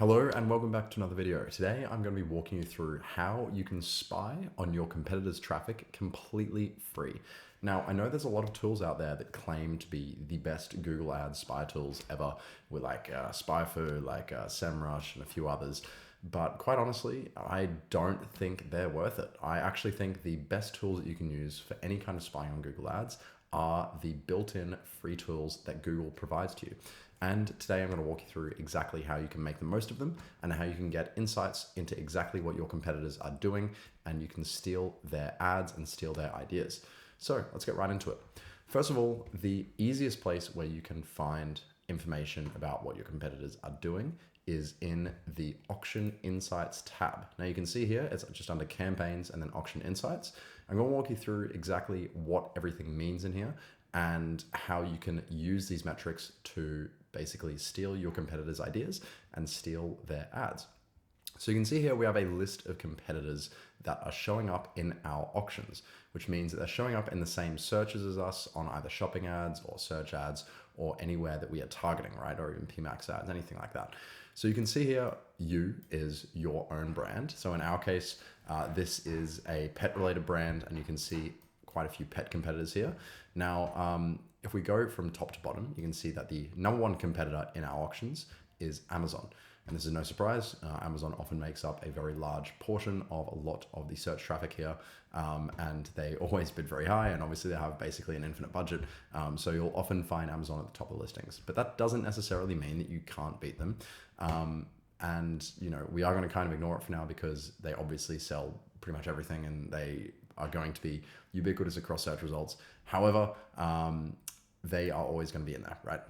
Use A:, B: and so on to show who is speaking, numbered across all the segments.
A: Hello and welcome back to another video. Today I'm going to be walking you through how you can spy on your competitors' traffic completely free. Now, I know there's a lot of tools out there that claim to be the best Google Ads spy tools ever, with like SpyFu, like SEMrush, and a few others. But quite honestly, I don't think they're worth it. I actually think the best tools that you can use for any kind of spying on Google Ads are the built-in free tools that Google provides to you. And today I'm going to walk you through exactly how you can make the most of them and how you can get insights into exactly what your competitors are doing, and you can steal their ads and steal their ideas. So let's get right into it. First of all, the easiest place where you can find information about what your competitors are doing is in the Auction Insights tab. Now you can see here, it's just under Campaigns and then Auction Insights. I'm going to walk you through exactly what everything means in here and how you can use these metrics to basically steal your competitors' ideas and steal their ads. So you can see here we have a list of competitors that are showing up in our auctions, which means that they're showing up in the same searches as us on either shopping ads or search ads or anywhere that we are targeting, right? Or even PMAX ads, anything like that. So you can see here, you is your own brand. So in our case, this is a pet related brand, and you can see quite a few pet competitors here. Now, if we go from top to bottom, you can see that the number one competitor in our auctions is Amazon. And this is no surprise. Amazon often makes up a very large portion of a lot of the search traffic here. And they always bid very high. And obviously they have basically an infinite budget. So you'll often find Amazon at the top of listings, but that doesn't necessarily mean that you can't beat them. And we are going to kind of ignore it for now because they obviously sell pretty much everything and they are going to be ubiquitous across search results. However, they are always going to be in there, right?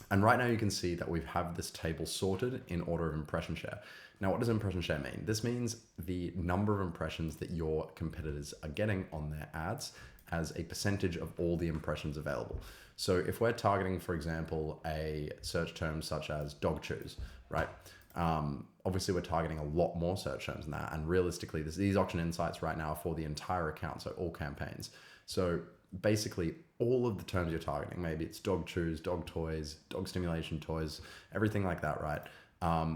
A: And right now you can see that we have this table sorted in order of impression share. Now, what does impression share mean? This means the number of impressions that your competitors are getting on their ads as a percentage of all the impressions available. So if we're targeting, for example, a search term such as dog chews, right? Obviously we're targeting a lot more search terms than that. And realistically, these auction insights right now are for the entire account, so all campaigns. So basically all of the terms you're targeting, maybe it's dog chews, dog toys, dog stimulation toys, everything like that, right?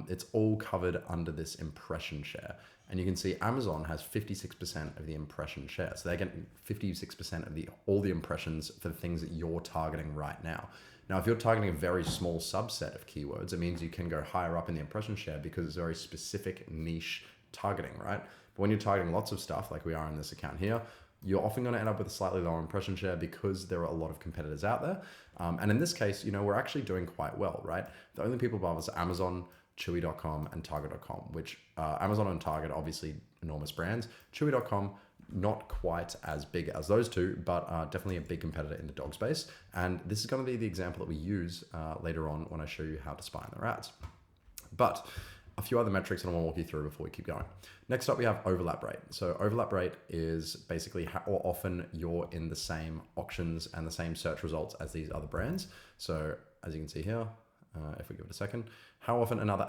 A: It's all covered under this impression share. And you can see Amazon has 56% of the impression share. So they're getting 56% of all the impressions for the things that you're targeting right now. Now, if you're targeting a very small subset of keywords, it means you can go higher up in the impression share because it's very specific niche targeting, right? But when you're targeting lots of stuff like we are in this account here, you're often going to end up with a slightly lower impression share because there are a lot of competitors out there. And in this case, we're actually doing quite well, right? The only people above us are Amazon, Chewy.com, and Target.com, which Amazon and Target are obviously enormous brands. Chewy.com, not quite as big as those two, but definitely a big competitor in the dog space. And this is going to be the example that we use later on when I show you how to spy on their ads. But a few other metrics that I want to walk you through before we keep going. Next up, we have overlap rate. So overlap rate is basically how often you're in the same auctions and the same search results as these other brands. So as you can see here, if we give it a second, how often another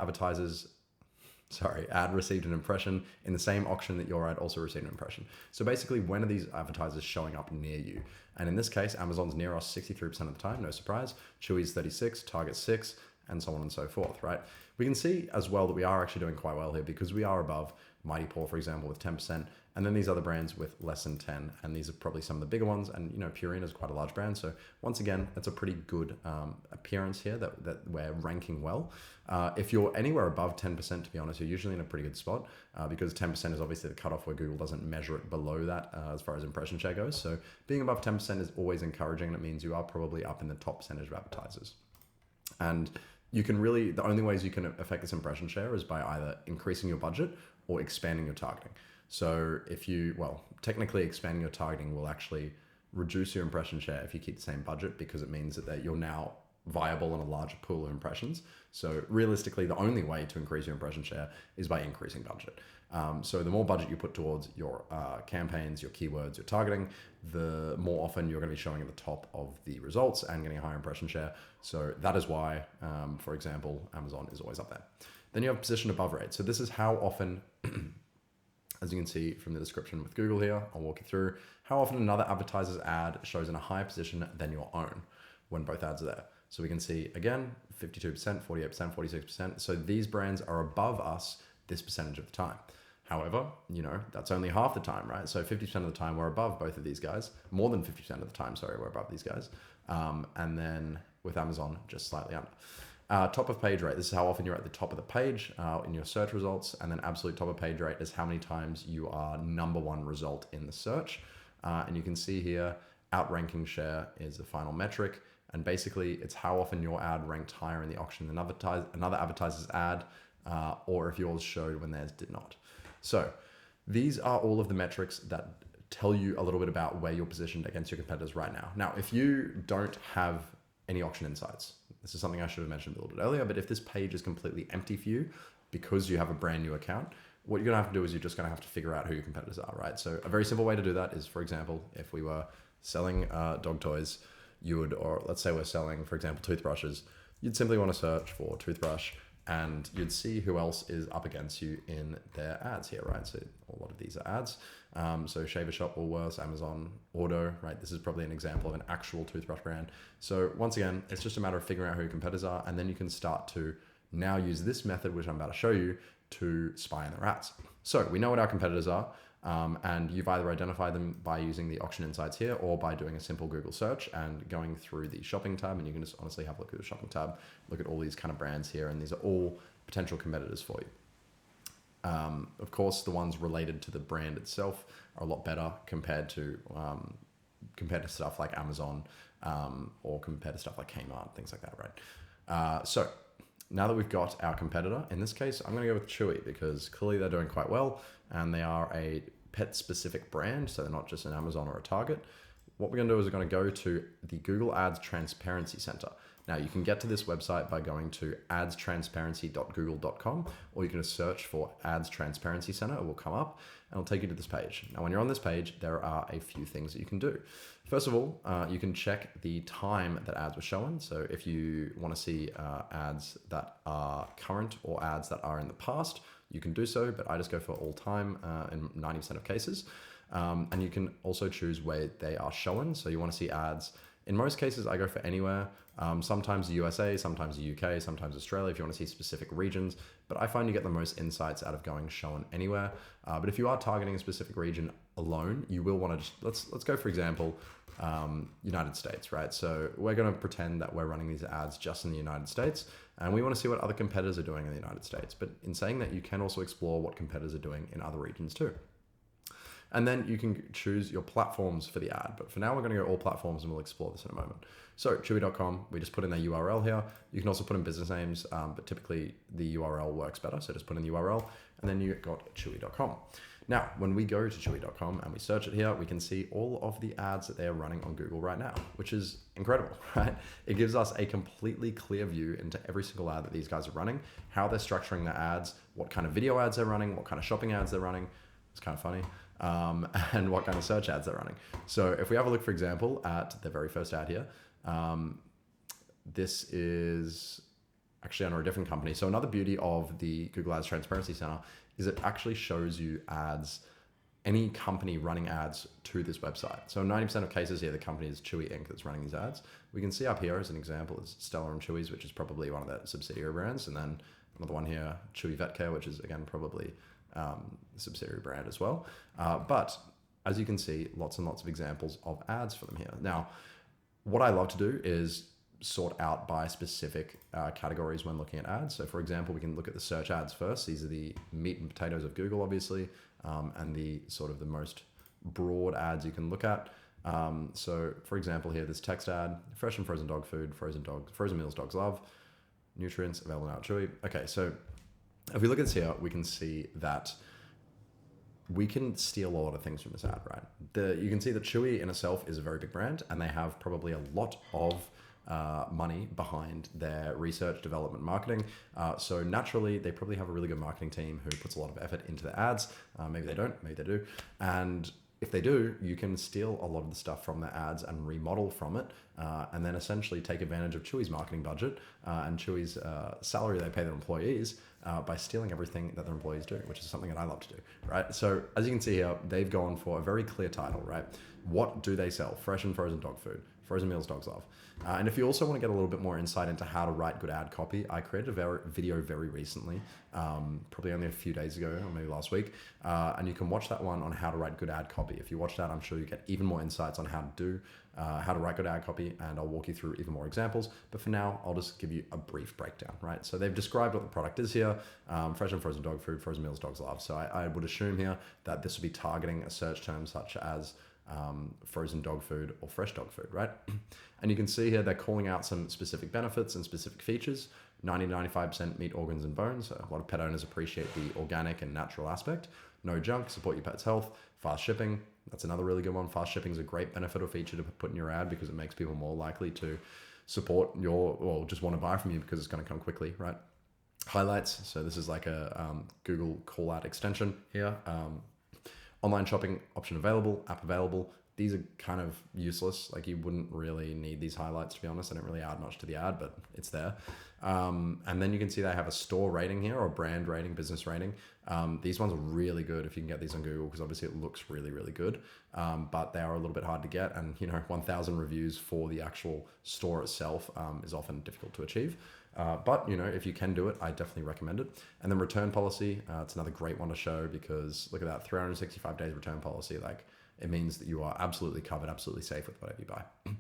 A: ad received an impression in the same auction that your ad also received an impression. So basically, when are these advertisers showing up near you? And in this case, Amazon's near us 63% of the time, no surprise. Chewy's 36, Target 6, and so on and so forth, right? We can see as well that we are actually doing quite well here because we are above Mighty Paw, for example, with 10%, and then these other brands with less than 10, and these are probably some of the bigger ones, and Purina is quite a large brand, so once again, that's a pretty good appearance here that we're ranking well. If you're anywhere above 10%, to be honest, you're usually in a pretty good spot because 10% is obviously the cutoff where Google doesn't measure it below that as far as impression share goes, so being above 10% is always encouraging, and it means you are probably up in the top percentage of advertisers. And you can really, the only ways you can affect this impression share is by either increasing your budget or expanding your targeting. So technically expanding your targeting will actually reduce your impression share if you keep the same budget because it means that you're now viable in a larger pool of impressions. So realistically, the only way to increase your impression share is by increasing budget. So the more budget you put towards your campaigns, your keywords, your targeting, the more often you're going to be showing at the top of the results and getting a higher impression share. So that is why, for example, Amazon is always up there. Then you have position above rate. So this is how often, as you can see from the description with Google here, I'll walk you through how often another advertiser's ad shows in a higher position than your own when both ads are there. So we can see again, 52%, 48%, 46%. So these brands are above us this percentage of the time. However, that's only half the time, right? So 50% of the time we're above both of these guys. More than 50% of the time, sorry, we're above these guys. And then with Amazon, just slightly under. Top of page rate, this is how often you're at the top of the page in your search results. And then absolute top of page rate is how many times you are number one result in the search. And you can see here, outranking share is the final metric. And basically it's how often your ad ranked higher in the auction than another advertiser's ad, or if yours showed when theirs did not. So these are all of the metrics that tell you a little bit about where you're positioned against your competitors right now. Now, if you don't have any auction insights, this is something I should have mentioned a little bit earlier, but if this page is completely empty for you because you have a brand new account, what you're gonna have to do is you're just gonna have to figure out who your competitors are, right? So a very simple way to do that is, for example, if we were selling dog toys, or let's say we're selling, for example, toothbrushes, you'd simply wanna search for toothbrush and you'd see who else is up against you in their ads here, right? So a lot of these are ads. So Shaver Shop, Woolworths, Amazon, Auto, right? This is probably an example of an actual toothbrush brand. So once again, it's just a matter of figuring out who your competitors are, and then you can start to now use this method, which I'm about to show you, to spy on their ads. So we know what our competitors are, and you've either identified them by using the auction insights here or by doing a simple Google search and going through the shopping tab, and you can just honestly have a look at the shopping tab, look at all these kind of brands here, and these are all potential competitors for you. Of course, the ones related to the brand itself are a lot better compared to stuff like Amazon, or compared to stuff like Kmart, things like that, right? So now that we've got our competitor, in this case, I'm going to go with Chewy because clearly they're doing quite well and they are a pet specific brand. So they're not just an Amazon or a Target. What we're going to do is we're going to go to the Google Ads Transparency Center. Now you can get to this website by going to adstransparency.google.com, or you can search for Ads Transparency Center. It will come up and it'll take you to this page. Now, when you're on this page, there are a few things that you can do. First of all, you can check the time that ads were shown. So if you want to see ads that are current or ads that are in the past, you can do so, but I just go for all time in 90% of cases. And you can also choose where they are shown. So you want to see ads. In most cases, I go for anywhere. Sometimes the USA, sometimes the UK, sometimes Australia if you want to see specific regions. But I find you get the most insights out of going shown anywhere. But if you are targeting a specific region alone, you will want to just, let's go for example, United States, right? So we're going to pretend that we're running these ads just in the United States, and we want to see what other competitors are doing in the United States. But in saying that, you can also explore what competitors are doing in other regions too. And then you can choose your platforms for the ad. But for now, we're going to go all platforms and we'll explore this in a moment. So chewy.com, we just put in their URL here. You can also put in business names, but typically the URL works better. So just put in the URL and then you got chewy.com. Now, when we go to chewy.com and we search it here, we can see all of the ads that they are running on Google right now, which is incredible, right? It gives us a completely clear view into every single ad that these guys are running, how they're structuring their ads, what kind of video ads they're running, what kind of shopping ads they're running. It's kind of funny. And what kind of search ads they're running. So if we have a look, for example, at the very first ad here, this is actually under a different company. So another beauty of the Google Ads Transparency Center is it actually shows you ads, any company running ads to this website. So 90% of cases here, the company is Chewy Inc. that's running these ads. We can see up here as an example is Stella and Chewy's, which is probably one of the subsidiary brands. And then another one here, Chewy Vet Care, which is again, probably subsidiary brand as well. But as you can see, lots and lots of examples of ads for them here. Now, what I love to do is sort out by specific categories when looking at ads. So for example, we can look at the search ads first. These are the meat and potatoes of Google, obviously, and the sort of the most broad ads you can look at. So for example, here, this text ad, fresh and frozen dog food, frozen meals dogs love, nutrients available now at Chewy. Okay, so if we look at this here, we can see that we can steal a lot of things from this ad, right? You can see that Chewy in itself is a very big brand and they have probably a lot of money behind their research, development, marketing. So naturally, they probably have a really good marketing team who puts a lot of effort into their ads. Maybe they don't, maybe they do. And if they do, you can steal a lot of the stuff from their ads and remodel from it, and then essentially take advantage of Chewy's marketing budget and Chewy's salary they pay their employees by stealing everything that their employees do, which is something that I love to do, right? So as you can see here, they've gone for a very clear title, right? What do they sell? Fresh and frozen dog food, frozen meals dogs love. And if you also want to get a little bit more insight into how to write good ad copy, I created a video very recently, probably only a few days ago or maybe last week. And you can watch that one on how to write good ad copy. If you watch that, I'm sure you get even more insights on how to write good ad copy, and I'll walk you through even more examples. But for now, I'll just give you a brief breakdown, right? So they've described what the product is here, fresh and frozen dog food, frozen meals dogs love. So I would assume here that this will be targeting a search term such as frozen dog food or fresh dog food, right? And you can see here they're calling out some specific benefits and specific features. 90-95% meat, organs, and bones. So a lot of pet owners appreciate the organic and natural aspect. No junk, support your pet's health, fast shipping. That's another really good one. Fast shipping is a great benefit or feature to put in your ad because it makes people more likely to support or just want to buy from you because it's going to come quickly, right? Highlights. So this is like a Google call out extension here. Online shopping option available, app available. These are kind of useless. Like you wouldn't really need these highlights, to be honest. They don't really add much to the ad, but it's there. And then you can see they have a store rating here or brand rating, business rating. These ones are really good if you can get these on Google because obviously it looks really, really good. But they are a little bit hard to get. And 1,000 reviews for the actual store itself is often difficult to achieve. But if you can do it, I definitely recommend it. And then return policy, it's another great one to show because look at that, 365 days return policy. Like it means that you are absolutely covered, absolutely safe with whatever you buy.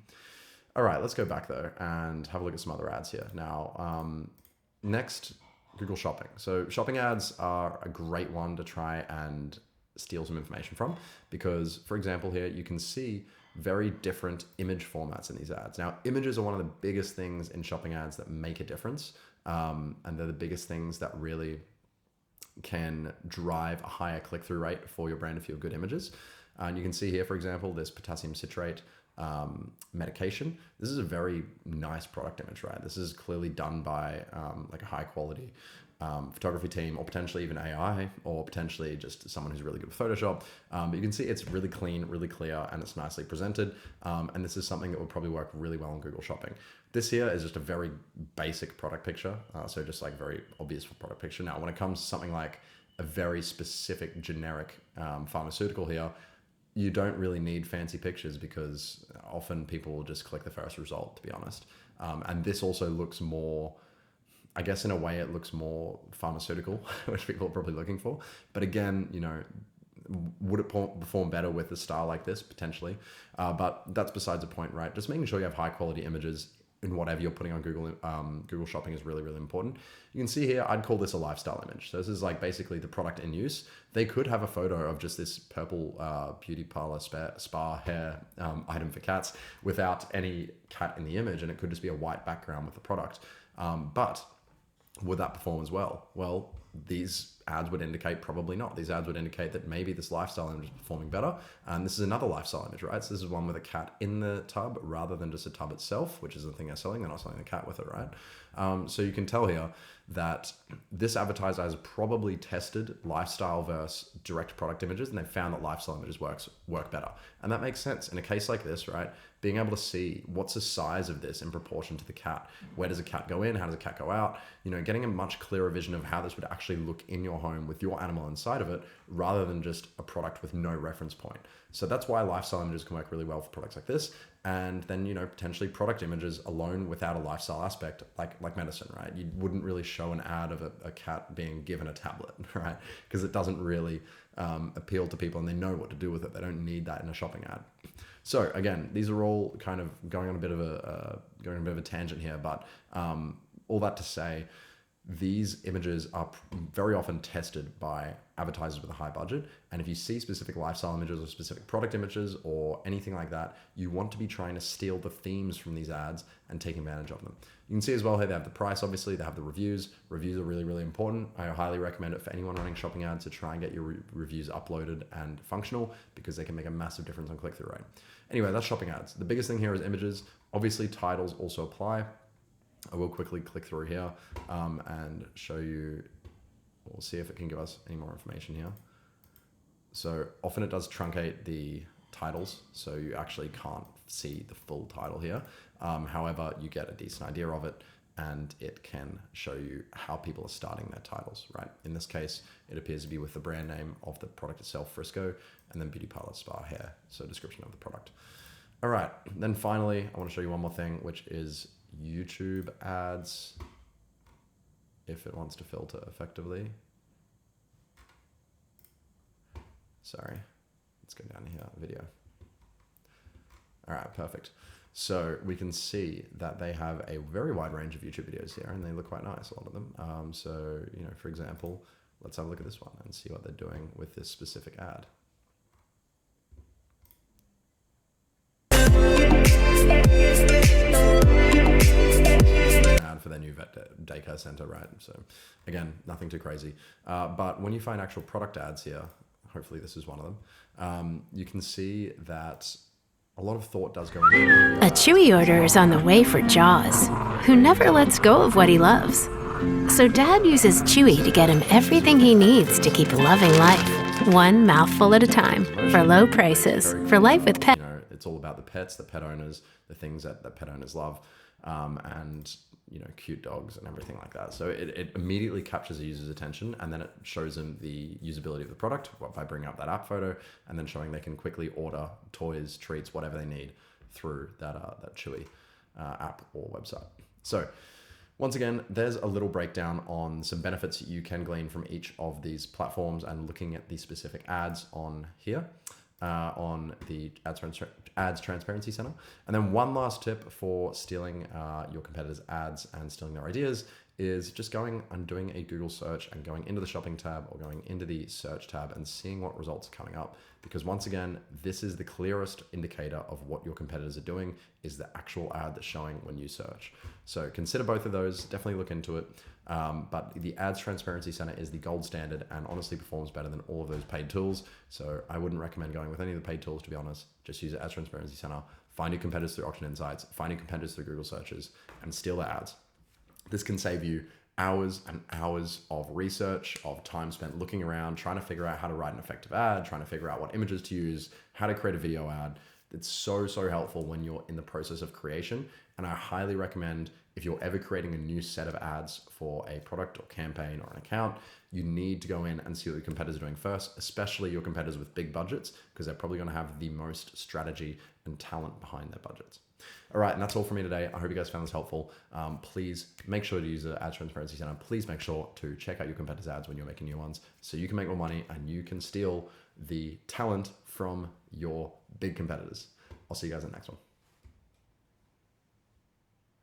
A: All right, let's go back though and have a look at some other ads here. Now, next, Google Shopping. So shopping ads are a great one to try and steal some information from because, for example, here you can see very different image formats in these ads. Now, images are one of the biggest things in shopping ads that make a difference. And they're the biggest things that really can drive a higher click-through rate for your brand if you have good images. And you can see here, for example, this potassium citrate medication. This is a very nice product image, right? This is clearly done by like a high quality photography team or potentially even AI or potentially just someone who's really good with Photoshop. But you can see it's really clean, really clear, and it's nicely presented. And this is something that would probably work really well on Google Shopping. This here is just a very basic product picture. So just like very obvious for product picture. Now, when it comes to something like a very specific generic pharmaceutical here, you don't really need fancy pictures because often people will just click the first result, to be honest. And this also looks more, I guess in a way it looks more pharmaceutical, which people are probably looking for. But again, would it perform better with a style like this? Potentially. But that's besides the point, right? Just making sure you have high quality images in whatever you're putting on Google. Google Shopping is really, really important. You can see here, I'd call this a lifestyle image. So this is like basically the product in use. They could have a photo of just this purple beauty parlor spa hair item for cats without any cat in the image. And it could just be a white background with the product. But would that perform as well? Well, these ads would indicate probably not. These ads would indicate that maybe this lifestyle image is performing better. And this is another lifestyle image, right? So this is one with a cat in the tub rather than just a tub itself, which is the thing they're selling. They're not selling the cat with it, right? So you can tell here that this advertiser has probably tested lifestyle versus direct product images, and they found that lifestyle images work better. And that makes sense. In a case like this, right, being able to see what's the size of this in proportion to the cat, where does a cat go in, how does a cat go out, getting a much clearer vision of how this would actually look in your home with your animal inside of it, rather than just a product with no reference point. So that's why lifestyle images can work really well for products like this. And then, potentially product images alone without a lifestyle aspect, like medicine, right? You wouldn't really show an ad of a cat being given a tablet, right? Because it doesn't really appeal to people and they know what to do with it. They don't need that in a shopping ad. So again, these are all kind of going on a bit of a tangent here, but all that to say, these images are very often tested by advertisers with a high budget. And if you see specific lifestyle images or specific product images or anything like that, you want to be trying to steal the themes from these ads and take advantage of them. You can see as well here, they have the price, obviously, they have the reviews. Reviews are really, really important. I highly recommend it for anyone running shopping ads to try and get your reviews uploaded and functional because they can make a massive difference on click-through rate. Anyway, that's shopping ads. The biggest thing here is images. Obviously, titles also apply. I will quickly click through here and show you, we'll see if it can give us any more information here. So often it does truncate the titles, so you actually can't see the full title here. However, you get a decent idea of it and it can show you how people are starting their titles, right? In this case, it appears to be with the brand name of the product itself, Frisco, and then beauty parlor spa hair, so description of the product. All right, then finally, I want to show you one more thing, which is YouTube ads, if it wants to filter effectively. Sorry, let's go down here, video. All right, perfect. So we can see that they have a very wide range of YouTube videos here, and they look quite nice, a lot of them. So, you know, for example, let's have a look at this one and see what they're doing with this specific ad. Ad for their new vet daycare center, right? So again, nothing too crazy. But when you find actual product ads here, hopefully this is one of them, you can see that a lot of thought does go into
B: A Chewy order is on the way for Jaws, who never lets go of what he loves. So Dad uses Chewy to get him everything he needs to keep loving life, one mouthful at a time, for low prices, for life with pets.
A: You know, it's all about the pets, the pet owners, the things that pet owners love, and you know, cute dogs and everything like that. So it immediately captures the user's attention, and then it shows them the usability of the product by bringing up that app photo and then showing they can quickly order toys, treats, whatever they need through that Chewy app or website. So once again, there's a little breakdown on some benefits you can glean from each of these platforms and looking at the specific ads on here. On the ads transparency center. And then one last tip for stealing your competitors' ads and stealing their ideas is just going and doing a Google search and going into the shopping tab or going into the search tab and seeing what results are coming up. Because once again, this is the clearest indicator of what your competitors are doing, is the actual ad that's showing when you search. So consider both of those, definitely look into it. But the Ads Transparency Center is the gold standard and honestly performs better than all of those paid tools. So I wouldn't recommend going with any of the paid tools, to be honest. Just use the Ads Transparency Center, find your competitors through Auction Insights, find your competitors through Google searches, and steal their ads. This can save you hours and hours of research, of time spent looking around, trying to figure out how to write an effective ad, trying to figure out what images to use, how to create a video ad. It's so helpful when you're in the process of creation. And I highly recommend, if you're ever creating a new set of ads for a product or campaign or an account, you need to go in and see what your competitors are doing first, especially your competitors with big budgets, because they're probably going to have the most strategy and talent behind their budgets. All right, and that's all for me today. I hope you guys found this helpful. Please make sure to use the Ads Transparency Center. Please make sure to check out your competitors' ads when you're making new ones so you can make more money and you can steal the talent from your big competitors. I'll see you guys in the next one.